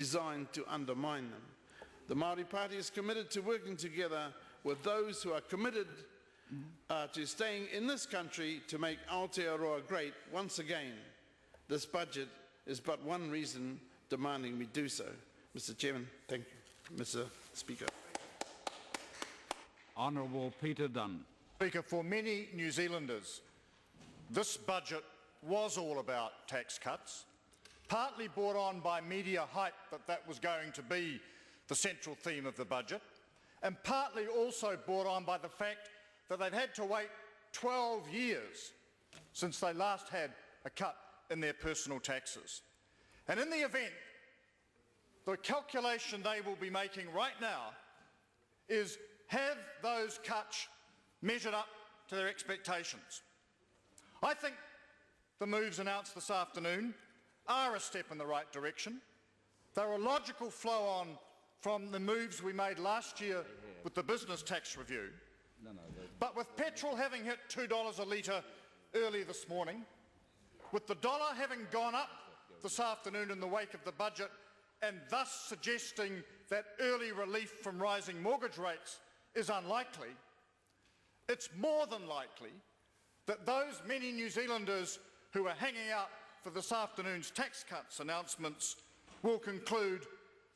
designed to undermine them. The Māori Party is committed to working together with those who are committed to staying in this country to make Aotearoa great once again. This budget is but one reason demanding we do so. Mr. Chairman, thank you. Mr. Speaker. Honourable Peter Dunne. Speaker, for many New Zealanders, this budget was all about tax cuts, partly brought on by media hype that was going to be the central theme of the budget, and partly also brought on by the fact that they've had to wait 12 years since they last had a cut in their personal taxes. And in the event, the calculation they will be making right now is, have those cuts measured up to their expectations? I think the moves announced this afternoon are a step in the right direction. They're a logical flow-on from the moves we made last year with the business tax review. But with petrol having hit $2 a litre early this morning, with the dollar having gone up this afternoon in the wake of the budget, and thus suggesting that early relief from rising mortgage rates is unlikely, it's more than likely that those many New Zealanders who are hanging out for this afternoon's tax cuts announcements will conclude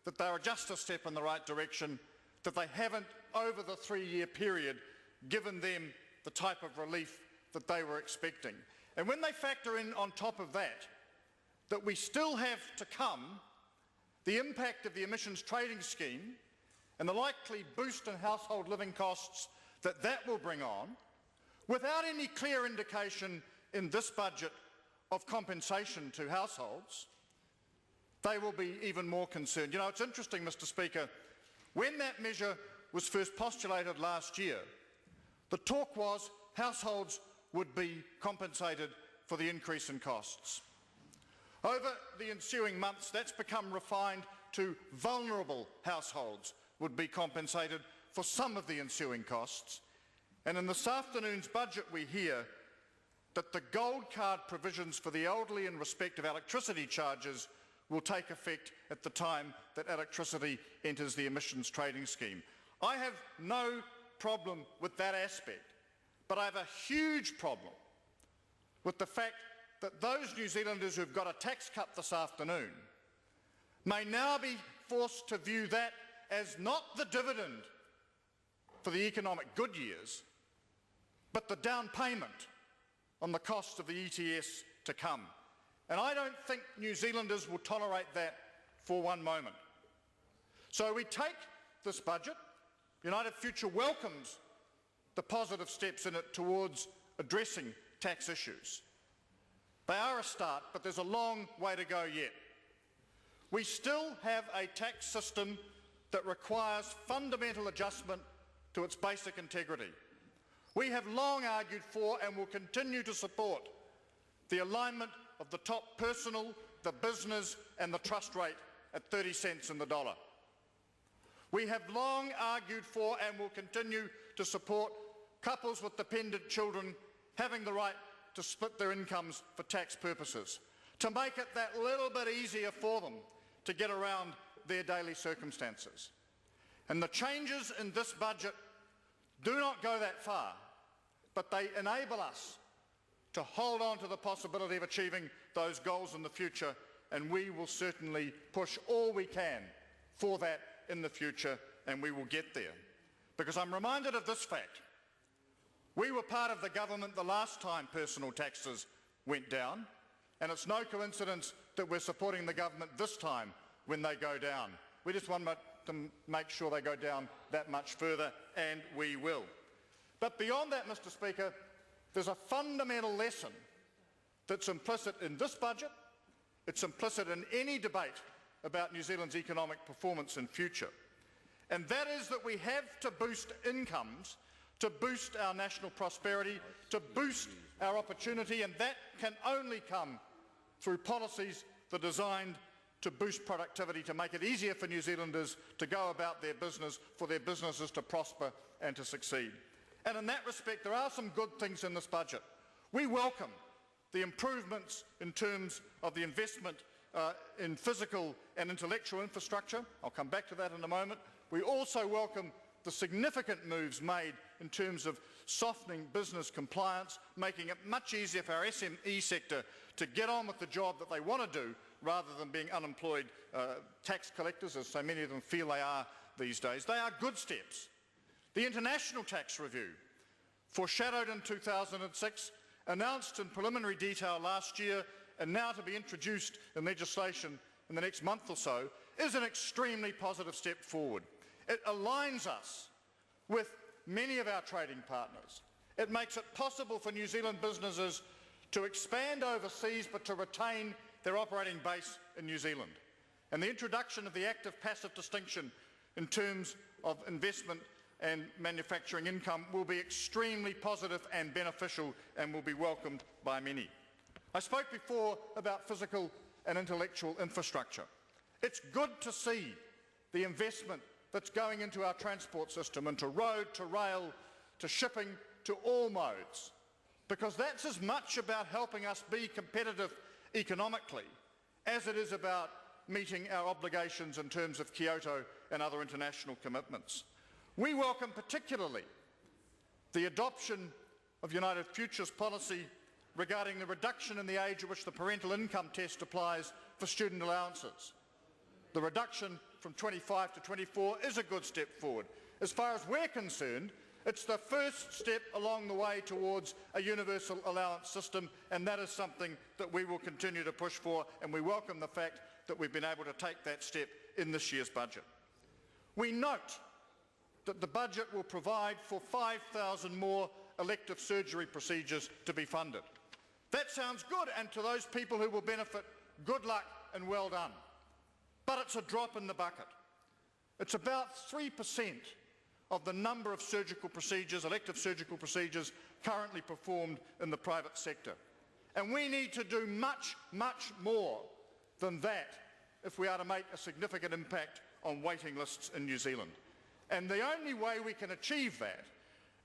that they are just a step in the right direction, that they haven't, over the 3-year period, given them the type of relief that they were expecting. And when they factor in on top of that, that we still have to come the impact of the emissions trading scheme and the likely boost in household living costs that that will bring on, without any clear indication in this budget of compensation to households, they will be even more concerned. You know, it's interesting, Mr. Speaker, when that measure was first postulated last year, the talk was households would be compensated for the increase in costs. Over the ensuing months, that's become refined to vulnerable households would be compensated for some of the ensuing costs. And in this afternoon's budget we hear that the gold card provisions for the elderly in respect of electricity charges will take effect at the time that electricity enters the emissions trading scheme. I have no problem with that aspect, but I have a huge problem with the fact that those New Zealanders who have got a tax cut this afternoon may now be forced to view that as not the dividend for the economic good years, but the down payment on the cost of the ETS to come. And I don't think New Zealanders will tolerate that for one moment. So we take this budget. UnitedFuture welcomes the positive steps in it towards addressing tax issues. They are a start, but there's a long way to go yet. We still have a tax system that requires fundamental adjustment to its basic integrity. We have long argued for and will continue to support the alignment of the top personal, the business and the trust rate at 30 cents in the dollar. We have long argued for and will continue to support couples with dependent children having the right to split their incomes for tax purposes, to make it that little bit easier for them to get around their daily circumstances. And the changes in this budget do not go that far, but they enable us to hold on to the possibility of achieving those goals in the future, and we will certainly push all we can for that in the future, and we will get there. Because I'm reminded of this fact. We were part of the government the last time personal taxes went down, and it's no coincidence that we're supporting the government this time when they go down. We just want to make sure they go down that much further, and we will. But beyond that, Mr. Speaker, there's a fundamental lesson that's implicit in this budget. It's implicit in any debate about New Zealand's economic performance and future. And that is that we have to boost incomes to boost our national prosperity, to boost our opportunity, and that can only come through policies that are designed to boost productivity, to make it easier for New Zealanders to go about their business, for their businesses to prosper and to succeed. And in that respect, there are some good things in this budget. We welcome the improvements in terms of the investment in physical and intellectual infrastructure. I'll come back to that in a moment. We also welcome the significant moves made in terms of softening business compliance, making it much easier for our SME sector to get on with the job that they want to do rather than being unemployed tax collectors, as so many of them feel they are these days. They are good steps. The international tax review, foreshadowed in 2006, announced in preliminary detail last year, and now to be introduced in legislation in the next month or so, is an extremely positive step forward. It aligns us with many of our trading partners. It makes it possible for New Zealand businesses to expand overseas but to retain their operating base in New Zealand. And the introduction of the active-passive distinction in terms of investment and manufacturing income will be extremely positive and beneficial and will be welcomed by many. I spoke before about physical and intellectual infrastructure. It's good to see the investment that's going into our transport system, into road, to rail, to shipping, to all modes, because that's as much about helping us be competitive economically as it is about meeting our obligations in terms of Kyoto and other international commitments. We welcome particularly the adoption of UnitedFuture's policy regarding the reduction in the age at which the parental income test applies for student allowances. The reduction from 25 to 24 is a good step forward. As far as we're concerned, it's the first step along the way towards a universal allowance system, and that is something that we will continue to push for, and we welcome the fact that we've been able to take that step in this year's budget. We note that the budget will provide for 5,000 more elective surgery procedures to be funded. That sounds good, and to those people who will benefit, good luck and well done. But it's a drop in the bucket. It's about 3% of the number of surgical procedures, elective surgical procedures, currently performed in the private sector. And we need to do much, much more than that if we are to make a significant impact on waiting lists in New Zealand. And the only way we can achieve that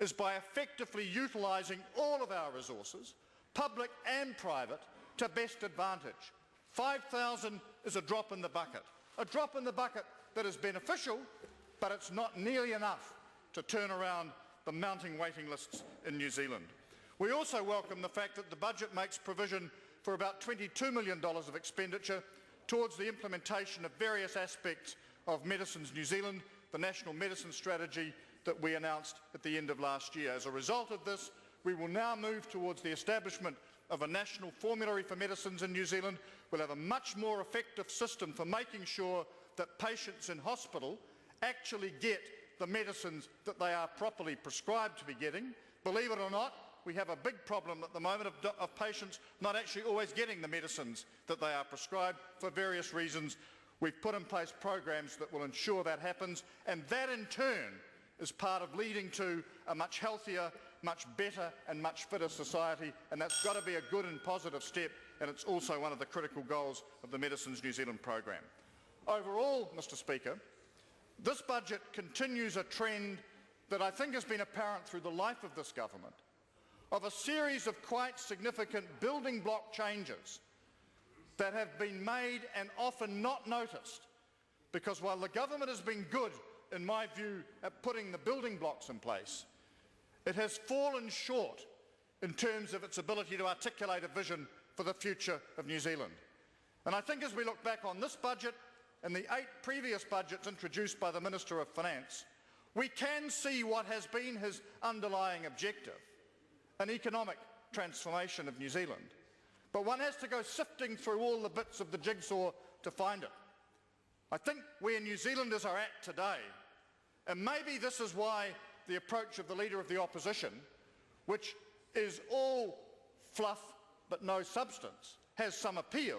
is by effectively utilising all of our resources, public and private, to best advantage. 5,000 is a drop in the bucket that is beneficial, but it's not nearly enough to turn around the mounting waiting lists in New Zealand. We also welcome the fact that the budget makes provision for about $22 million of expenditure towards the implementation of various aspects of Medicines New Zealand, the National Medicine Strategy that we announced at the end of last year. As a result of this, we will now move towards the establishment of a national formulary for medicines in New Zealand. We'll have a much more effective system for making sure that patients in hospital actually get the medicines that they are properly prescribed to be getting. Believe it or not, we have a big problem at the moment of patients not actually always getting the medicines that they are prescribed for various reasons. We've put in place programs that will ensure that happens, and that in turn is part of leading to a much healthier, much better and much fitter society, and that's got to be a good and positive step, and it's also one of the critical goals of the Medicines New Zealand program. Overall, Mr. Speaker, this budget continues a trend that I think has been apparent through the life of this government, of a series of quite significant building block changes that have been made and often not noticed, because while the government has been good, in my view, at putting the building blocks in place, it has fallen short in terms of its ability to articulate a vision for the future of New Zealand. And I think as we look back on this budget and the 8 previous budgets introduced by the Minister of Finance, we can see what has been his underlying objective, an economic transformation of New Zealand. But one has to go sifting through all the bits of the jigsaw to find it. I think where New Zealanders are at today, and maybe this is why the approach of the Leader of the Opposition, which is all fluff but no substance, has some appeal,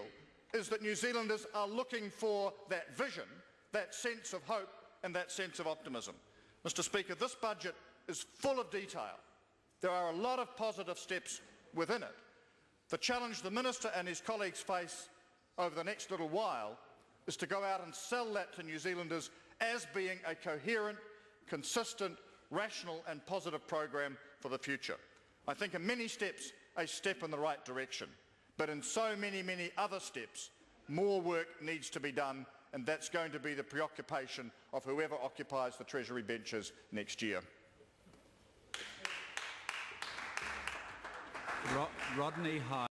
is that New Zealanders are looking for that vision, that sense of hope and that sense of optimism. Mr. Speaker, this budget is full of detail. There are a lot of positive steps within it. The challenge the Minister and his colleagues face over the next little while is to go out and sell that to New Zealanders as being a coherent, consistent, rational and positive program for the future. I think in many steps, a step in the right direction, but in so many, many other steps, more work needs to be done, and that's going to be the preoccupation of whoever occupies the Treasury benches next year. Rodney High.